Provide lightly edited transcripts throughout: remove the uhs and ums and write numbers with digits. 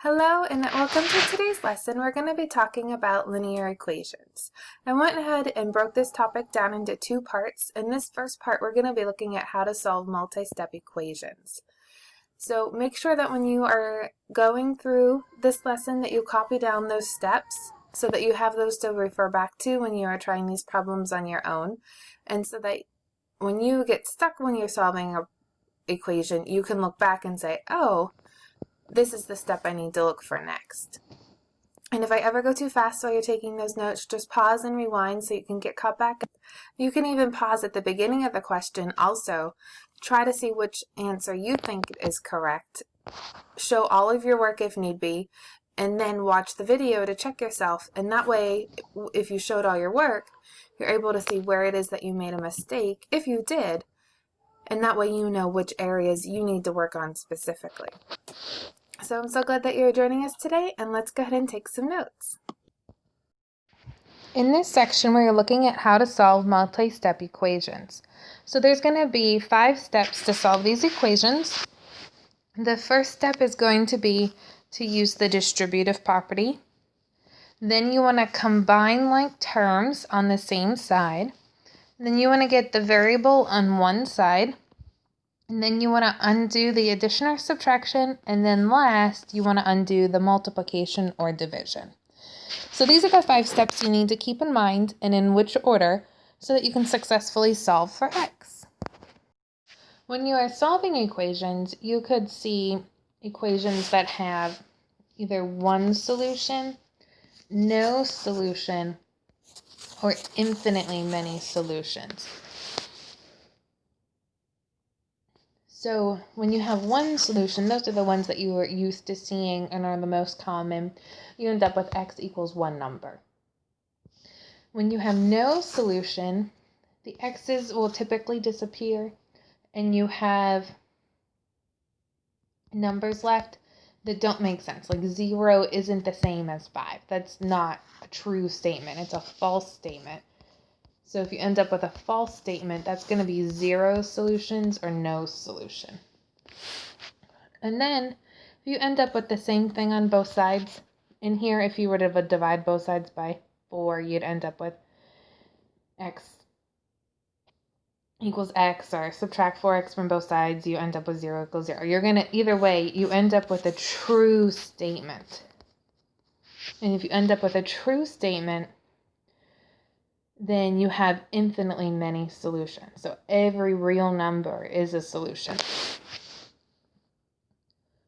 Hello and welcome to today's lesson. We're going to be talking about linear equations. I went ahead and broke this topic down into two parts. In this first part, we're going to be looking at how to solve multi-step equations. So make sure that when you are going through this lesson that you copy down those steps so that you have those to refer back to when you are trying these problems on your own, and so that when you get stuck when you're solving an equation, you can look back and say, oh, this is the step I need to look for next. And if I ever go too fast while you're taking those notes, just pause and rewind so you can get caught back. You can even pause at the beginning of the question also. Try to see which answer you think is correct. Show all of your work if need be, and then watch the video to check yourself. And that way, if you showed all your work, you're able to see where it is that you made a mistake, if you did. And that way you know which areas you need to work on specifically. So I'm so glad that you're joining us today, and let's go ahead and take some notes. In this section, we're looking at how to solve multi-step equations. So there's going to be 5 steps to solve these equations. The first step is going to be to use the distributive property. Then you want to combine like terms on the same side. Then you want to get the variable on one side. And then you want to undo the addition or subtraction, and then last, you want to undo the multiplication or division. So these are the 5 steps you need to keep in mind and in which order so that you can successfully solve for x. When you are solving equations, you could see equations that have either one solution, no solution, or infinitely many solutions. So when you have one solution, those are the ones that you are used to seeing and are the most common. You end up with x equals one number. When you have no solution, the x's will typically disappear and you have numbers left that don't make sense. Like 0 isn't the same as 5. That's not a true statement. It's a false statement. So if you end up with a false statement, that's going to be 0 solutions or no solution. And then if you end up with the same thing on both sides, in here if you were to divide both sides by 4, you'd end up with x equals x, or subtract 4x from both sides, you end up with 0 equals 0. You're going to, either way, you end up with a true statement. And if you end up with a true statement, then you have infinitely many solutions. So every real number is a solution.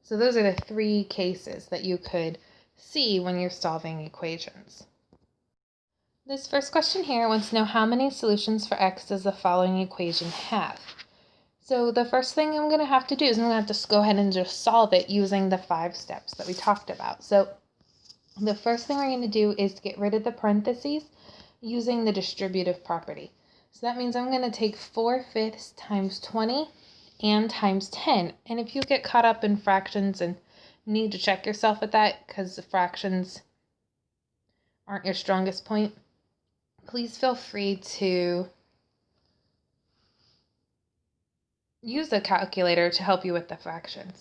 So those are the 3 cases that you could see when you're solving equations. This first question here wants to know how many solutions for x does the following equation have? So the first thing I'm going to have to do is I'm going to have to go ahead and just solve it using the 5 steps that we talked about. So the first thing we're going to do is get rid of the parentheses using the distributive property. So that means I'm going to take 4/5 times 20 and times 10. And if you get caught up in fractions and need to check yourself at that because the fractions aren't your strongest point, please feel free to use the calculator to help you with the fractions.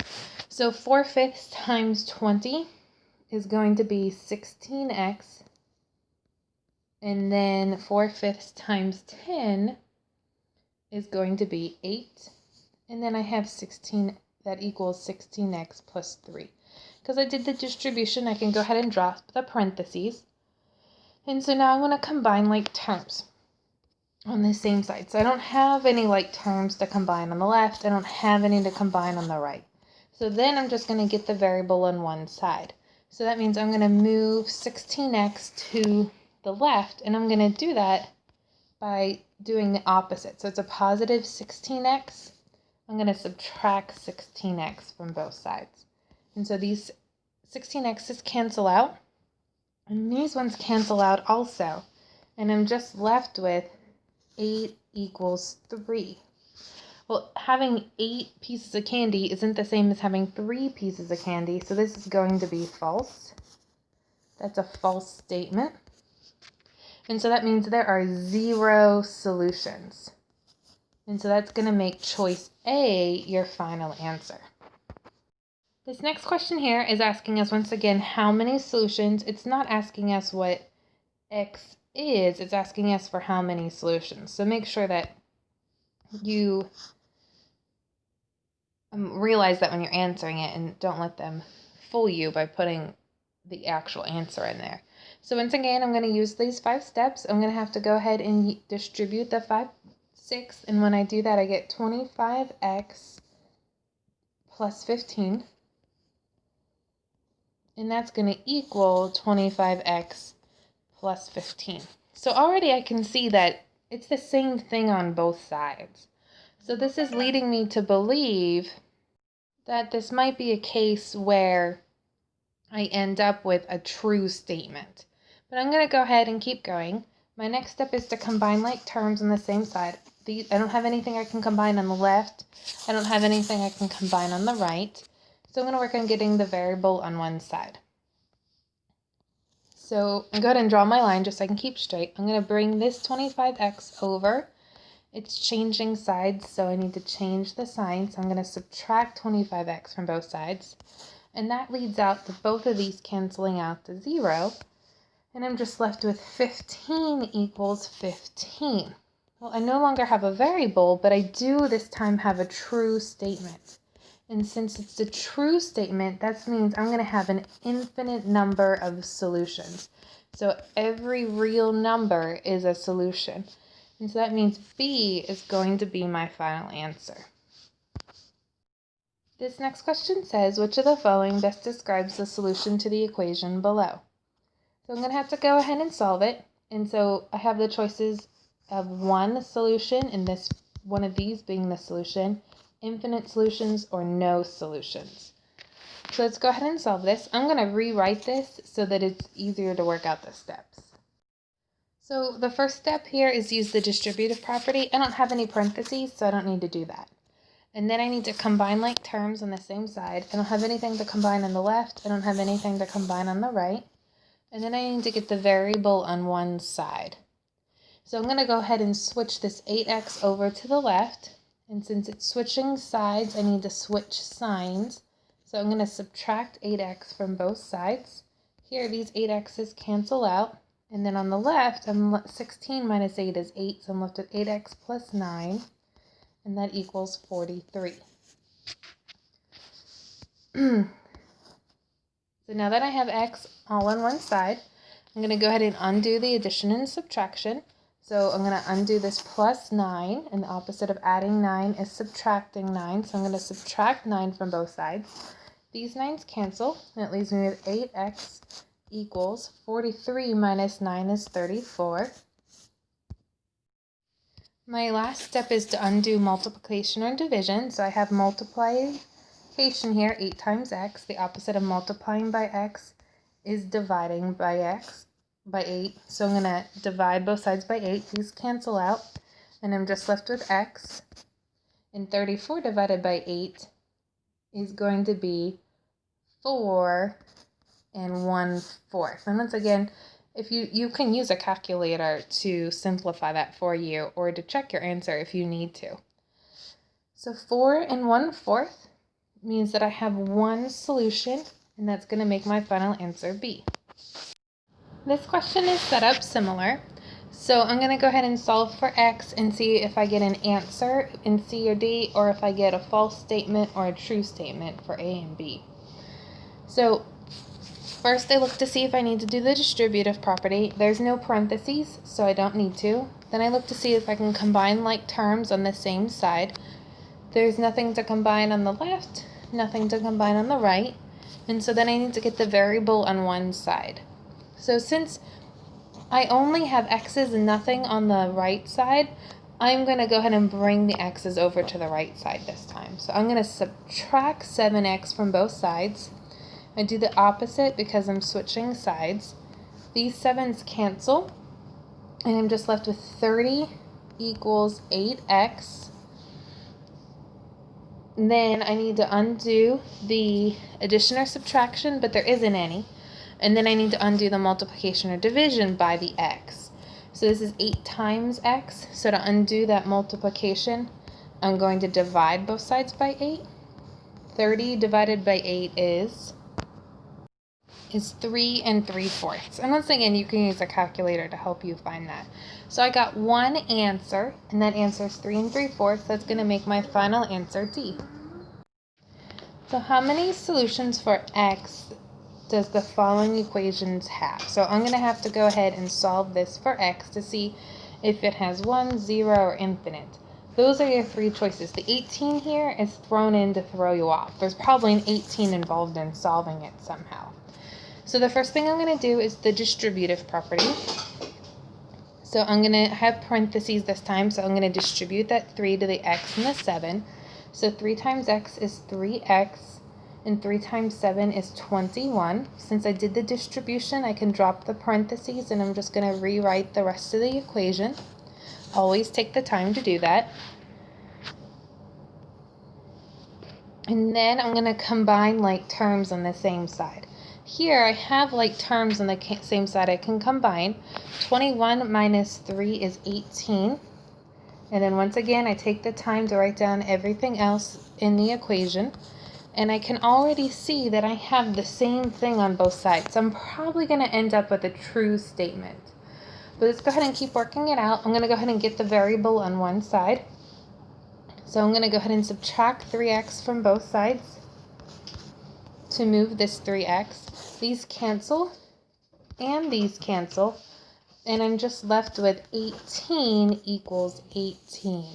So 4/5 times 20 is going to be 16x. And then 4/5 times 10 is going to be 8. And then I have 16, that equals 16x plus 3. Because I did the distribution, I can go ahead and drop the parentheses. And so now I'm going to combine like terms on the same side. So I don't have any like terms to combine on the left. I don't have any to combine on the right. So then I'm just going to get the variable on one side. So that means I'm going to move 16x to the left, and I'm going to do that by doing the opposite. So it's a positive 16x. I'm going to subtract 16x from both sides. And so these 16x's cancel out, and these ones cancel out also. And I'm just left with 8 equals 3. Well, having 8 pieces of candy isn't the same as having 3 pieces of candy, so this is going to be false. That's a false statement. And so that means there are 0 solutions. And so that's going to make choice A your final answer. This next question here is asking us once again how many solutions. It's not asking us what x is, it's asking us for how many solutions. So make sure that you realize that when you're answering it, and don't let them fool you by putting the actual answer in there. So once again, I'm going to use these 5 steps. I'm going to have to go ahead and distribute the 5, 6, and when I do that, I get 25x plus 15. And that's going to equal 25x plus 15. So already I can see that it's the same thing on both sides. So this is leading me to believe that this might be a case where I end up with a true statement. But I'm going to go ahead and keep going. My next step is to combine like terms on the same side. I don't have anything I can combine on the left. I don't have anything I can combine on the right. So I'm going to work on getting the variable on one side. So I'm going to draw my line just so I can keep straight. I'm going to bring this 25x over. It's changing sides, so I need to change the sign. So I'm going to subtract 25x from both sides. And that leads out to both of these canceling out to 0. And I'm just left with 15 equals 15. Well, I no longer have a variable, but I do this time have a true statement. And since it's a true statement, that means I'm going to have an infinite number of solutions. So every real number is a solution. And so that means B is going to be my final answer. This next question says, which of the following best describes the solution to the equation below? So I'm going to have to go ahead and solve it. And so I have the choices of one solution, and this one of these being the solution, infinite solutions, or no solutions. So let's go ahead and solve this. I'm going to rewrite this so that it's easier to work out the steps. So the first step here is use the distributive property. I don't have any parentheses, so I don't need to do that. And then I need to combine like terms on the same side. I don't have anything to combine on the left. I don't have anything to combine on the right. And then I need to get the variable on one side. So I'm going to go ahead and switch this 8x over to the left. And since it's switching sides, I need to switch signs. So I'm going to subtract 8x from both sides. Here, these 8x's cancel out. And then on the left, 16 minus 8 is 8, so I'm left with 8x plus 9, and that equals 43. So now that I have x all on one side, I'm going to go ahead and undo the addition and subtraction. So I'm going to undo this plus 9, and the opposite of adding 9 is subtracting 9. So I'm going to subtract 9 from both sides. These 9's cancel, and it leaves me with 8x equals 43 minus 9 is 34. My last step is to undo multiplication or division. So I have multiplication here, 8 times x. The opposite of multiplying by x is dividing by x by 8. So I'm going to divide both sides by 8. These cancel out, and I'm just left with x. And 34 divided by 8 is going to be 4 and 1/4. And once again, if you can use a calculator to simplify that for you, or to check your answer if you need to. So 4 and 1/4 means that I have one solution, and that's going to make my final answer B. This question is set up similar. So I'm going to go ahead and solve for x and see if I get an answer in C or D, or if I get a false statement or a true statement for A and B. So first I look to see if I need to do the distributive property. There's no parentheses, so I don't need to. Then I look to see if I can combine like terms on the same side. There's nothing to combine on the left, nothing to combine on the right. And so then I need to get the variable on one side. So since I only have x's and nothing on the right side, I'm going to go ahead and bring the x's over to the right side this time. So I'm going to subtract 7x from both sides. I do the opposite because I'm switching sides. These 7's cancel, and I'm just left with 30 equals 8x. And then I need to undo the addition or subtraction, but there isn't any. And then I need to undo the multiplication or division by the x. So this is 8 times x. So to undo that multiplication, I'm going to divide both sides by 8. 30 divided by 8 is 3 3/4. And once again, you can use a calculator to help you find that. So I got one answer, and that answer is 3 3/4. That's going to make my final answer D. So how many solutions for x does the following equations have? So I'm going to have to go ahead and solve this for x to see if it has 1, 0, or infinite. Those are your three choices. The 18 here is thrown in to throw you off. There's probably an 18 involved in solving it somehow. So the first thing I'm going to do is the distributive property. So I'm going to have parentheses this time, so I'm going to distribute that 3 to the x and the 7. So 3 times x is 3x, and 3 times 7 is 21. Since I did the distribution, I can drop the parentheses, and I'm just going to rewrite the rest of the equation. Always take the time to do that. And then I'm going to combine like terms on the same side. Here I have like terms on the same side I can combine. 21 minus 3 is 18. And then once again, I take the time to write down everything else in the equation. And I can already see that I have the same thing on both sides. So I'm probably going to end up with a true statement. But let's go ahead and keep working it out. I'm going to go ahead and get the variable on one side. So I'm going to go ahead and subtract 3x from both sides to move this 3x. These cancel and these cancel, and I'm just left with 18 equals 18,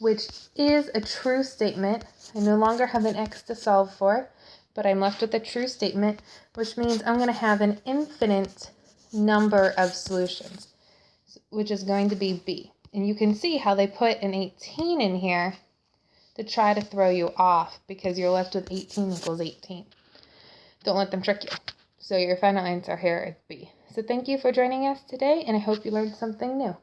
which is a true statement. I no longer have an x to solve for, but I'm left with a true statement, which means I'm going to have an infinite number of solutions, which is going to be B. And you can see how they put an 18 in here to try to throw you off because you're left with 18 equals 18. Don't let them trick you. So your final answer here is B. So thank you for joining us today, and I hope you learned something new.